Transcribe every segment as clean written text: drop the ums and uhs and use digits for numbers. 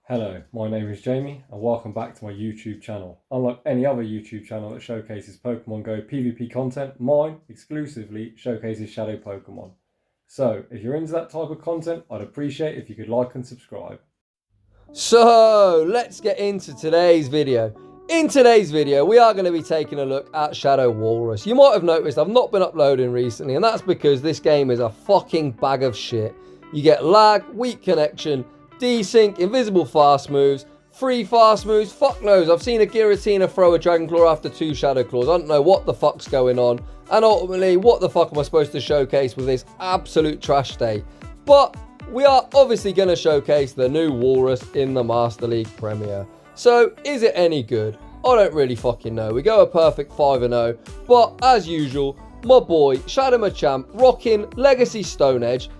Hello, my name is Jamie and welcome back to my YouTube channel. Unlike any other YouTube channel that showcases Pokemon Go PvP content, mine exclusively showcases Shadow Pokemon. So, if you're into that type of content, I'd appreciate if you could like and subscribe. So, let's get into today's video. In today's video, we are going to be taking a look at Shadow Walrus. You might have noticed I've not been uploading recently, and that's because this game is a fucking bag of shit. You get lag, weak connection, desync, invisible fast moves, free fast moves, fuck knows. I've seen a Giratina throw a Dragon Claw after 2 Shadow Claws. I don't know what the fuck's going on. And ultimately, what the fuck am I supposed to showcase with this absolute trash state? But we are obviously going to showcase the new Walrus in the Master League Premier. So, is it any good? I don't really fucking know. We go a perfect 5-0. But, as usual, my boy, Shadow Machamp, rocking Legacy Stone Edge.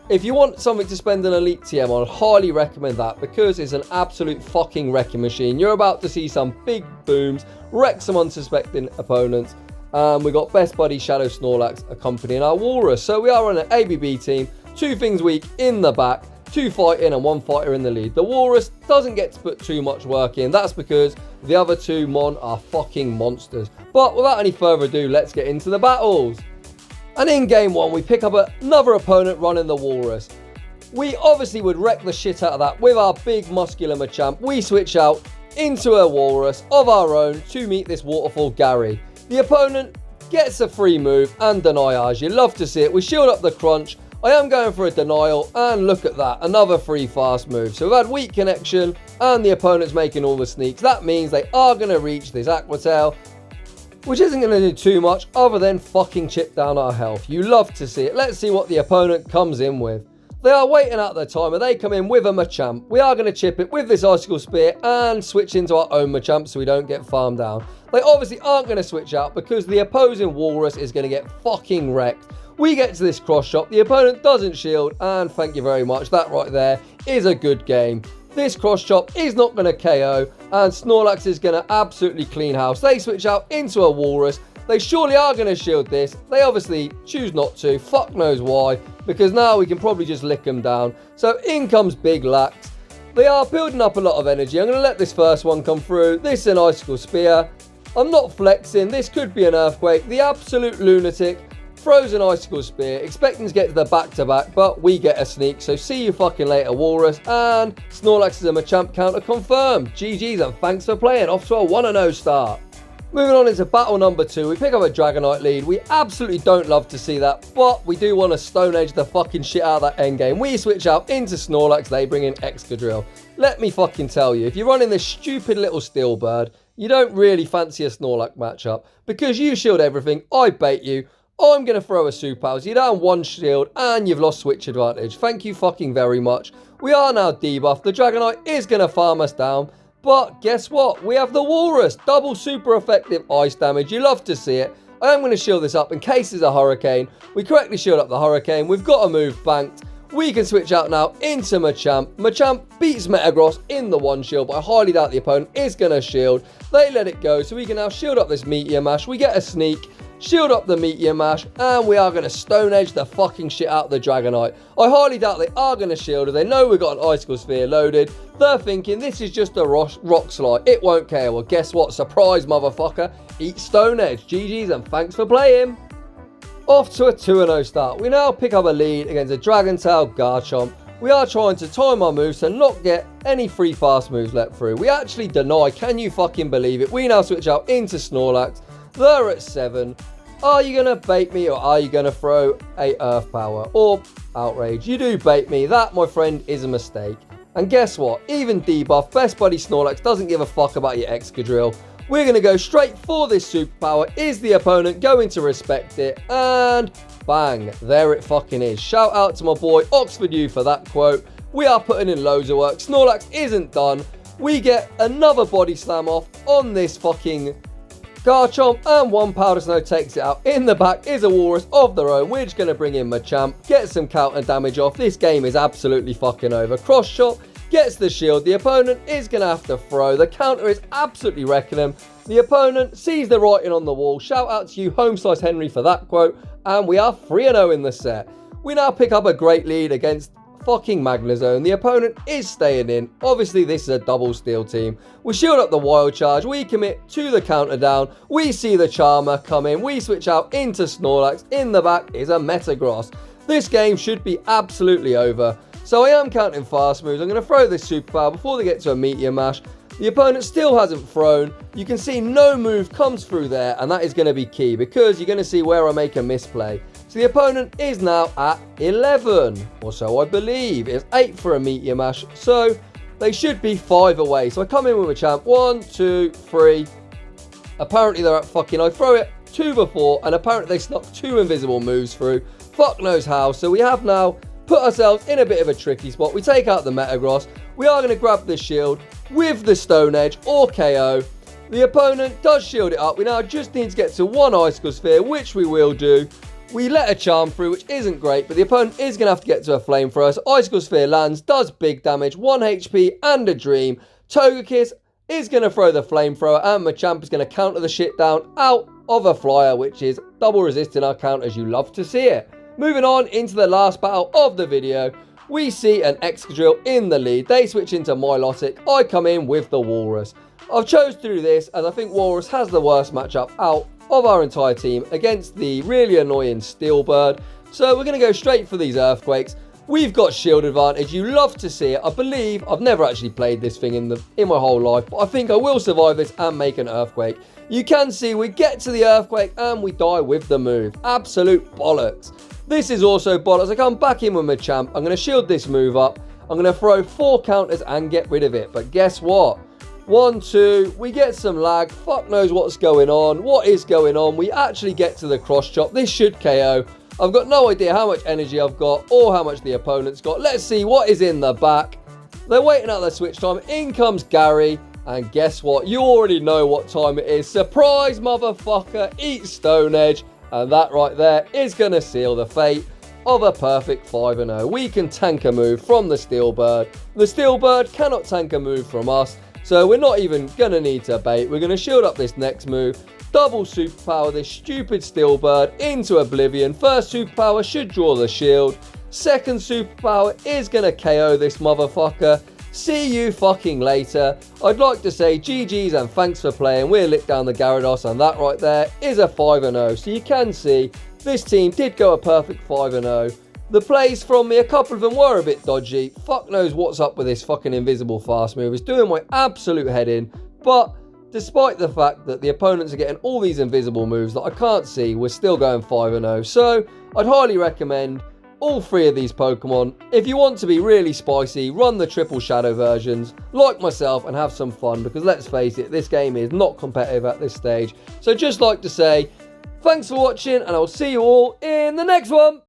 If you want something to spend an Elite TM on, I'd highly recommend that because it's an absolute fucking wrecking machine. You're about to see some big booms, wreck some unsuspecting opponents. We got best buddy Shadow Snorlax accompanying our Walrus. So we are on an ABB team, 2 things weak in the back, 2 fighting and 1 fighter in the lead. The Walrus doesn't get to put too much work in. That's because the other 2 Mon are fucking monsters. But without any further ado, let's get into the battles. And in game 1, we pick up another opponent running the Walrus. We obviously would wreck the shit out of that with our big muscular Machamp. We switch out into a Walrus of our own to meet this Waterfall Gary. The opponent gets a free move and deniage. You love to see it. We shield up the crunch. I am going for a denial, and look at that, another free fast move. So we've had weak connection, and the opponent's making all the sneaks. That means they are going to reach this Aqua Tail, which isn't going to do too much other than fucking chip down our health. You love to see it. Let's see what the opponent comes in with. They are waiting out their timer. They come in with a Machamp. We are going to chip it with this Icicle Spear and switch into our own Machamp so we don't get farmed down. They obviously aren't going to switch out because the opposing Walrus is going to get fucking wrecked. We get to this cross shot. The opponent doesn't shield, and thank you very much. That right there is a good game. This cross chop is not going to KO, and Snorlax is going to absolutely clean house. They switch out into a Walrus. They surely are going to shield this. They obviously choose not to. Fuck knows why, because now we can probably just lick them down. So in comes Big Lax. They are building up a lot of energy. I'm going to let this first one come through. This is an Icicle Spear. I'm not flexing. This could be an Earthquake. The absolute lunatic throws an Icicle Spear, expecting to get to the back-to-back, but we get a sneak. So see you fucking later, Walrus. And Snorlax is a Machamp counter confirmed. GG's and thanks for playing. Off to a 1-0 start. Moving on into battle number 2, we pick up a Dragonite lead. We absolutely don't love to see that, but we do want to Stone Edge the fucking shit out of that endgame. We switch out into Snorlax, they bring in Excadrill. Let me fucking tell you, if you're running this stupid little Steel Bird, you don't really fancy a Snorlax matchup, because you shield everything, I bait you, I'm going to throw a suprise. You're down 1 shield and you've lost switch advantage. Thank you fucking very much. We are now debuffed. The Dragonite is going to farm us down. But guess what? We have the Walrus. Double super effective ice damage. You love to see it. I am going to shield this up in case there's a Hurricane. We correctly shield up the Hurricane. We've got a move banked. We can switch out now into Machamp. Machamp beats Metagross in the 1 shield, but I highly doubt the opponent is going to shield. They let it go, so we can now shield up this Meteor Mash. We get a sneak. Shield up the Meteor Mash, and we are going to Stone Edge the fucking shit out of the Dragonite. I highly doubt they are going to shield her. They know we've got an Icicle Sphere loaded. They're thinking this is just a rock slide. It won't care. Well, guess what? Surprise, motherfucker. Eat Stone Edge. GG's and thanks for playing. Off to a 2-0 start. We now pick up a lead against a Dragon Tail Garchomp. We are trying to time our moves to not get any free fast moves let through. We actually deny. Can you fucking believe it? We now switch out into Snorlax. They're at 7. Are you going to bait me or are you going to throw a Earth Power or Outrage? You do bait me. That, my friend, is a mistake. And guess what? Even debuff, best buddy Snorlax doesn't give a fuck about your Excadrill. We're going to go straight for this superpower. Is the opponent going to respect it? And bang, there it fucking is. Shout out to my boy Oxford U for that quote. We are putting in loads of work. Snorlax isn't done. We get another body slam off on this fucking Garchomp, and 1 Powder Snow takes it out. In the back is a Walrus of their own. We're just going to bring in Machamp, get some counter damage off. This game is absolutely fucking over. Cross shot, gets the shield. The opponent is going to have to throw. The counter is absolutely wrecking him. The opponent sees the writing on the wall. Shout out to you, Home Slice Henry, for that quote. And we are 3-0 in the set. We now pick up a great lead against fucking Magnezone. The opponent is staying in. Obviously, this is a double steal team. We shield up the Wild Charge. We commit to the counter down. We see the Charmer come in. We switch out into Snorlax. In the back is a Metagross. This game should be absolutely over. So I am counting fast moves. I'm going to throw this superpower before they get to a Meteor Mash. The opponent still hasn't thrown. You can see no move comes through there, and that is going to be key because you're going to see where I make a misplay. So the opponent is now at 11, or so I believe. It's 8 for a Meteor Mash, so they should be 5 away. So I come in with a champ. 1, 2, 3. Apparently they're at fucking... I throw it 2 before, and apparently they snuck 2 invisible moves through. Fuck knows how. So we have now put ourselves in a bit of a tricky spot. We take out the Metagross. We are going to grab the shield with the Stone Edge or KO. The opponent does shield it up. We now just need to get to 1 Icicle Sphere, which we will do. We let a Charm through, which isn't great, but the opponent is going to have to get to a Flamethrower. So Icicle Sphere lands, does big damage, 1 HP and a Dream. Togekiss is going to throw the Flamethrower, and Machamp is going to counter the shit down out of a Flyer, which is double resisting our counters. You love to see it. Moving on into the last battle of the video, we see an Excadrill in the lead. They switch into Milotic. I come in with the Walrus. I've chose to do this as I think Walrus has the worst matchup out of our entire team against the really annoying Steel Bird. So we're going to go straight for these Earthquakes. We've got shield advantage. You love to see it. I believe I've never actually played this thing in my whole life, but I think I will survive this and make an Earthquake. You can see we get to the Earthquake and we die with the move. Absolute bollocks. This is also bollocks. I come back in with Machamp. I'm going to shield this move up. I'm going to throw 4 counters and get rid of it. But guess what? 1, 2. We get some lag. Fuck knows what's going on. What is going on? We actually get to the cross chop. This should KO. I've got no idea how much energy I've got or how much the opponent's got. Let's see what is in the back. They're waiting out their switch time. In comes Gary. And guess what? You already know what time it is. Surprise, motherfucker. Eat Stone Edge. And that right there is going to seal the fate of a perfect 5-0. We can tank a move from the Steel Bird. The Steel Bird cannot tank a move from us. So we're not even going to need to bait. We're going to shield up this next move. Double superpower this stupid Steel Bird into Oblivion. First superpower should draw the shield. Second superpower is going to KO this motherfucker. See you fucking later. I'd like to say GG's and thanks for playing. We're lit down the Gyarados, and that right there is a 5-0. So you can see this team did go a perfect 5-0. The plays from me, a couple of them were a bit dodgy. Fuck knows what's up with this fucking invisible fast move. It's doing my absolute head in. But despite the fact that the opponents are getting all these invisible moves that I can't see, we're still going 5-0. So I'd highly recommend all 3 of these Pokemon. If you want to be really spicy, run the triple shadow versions like myself and have some fun, because let's face it, this game is not competitive at this stage. So just like to say, thanks for watching, and I'll see you all in the next one.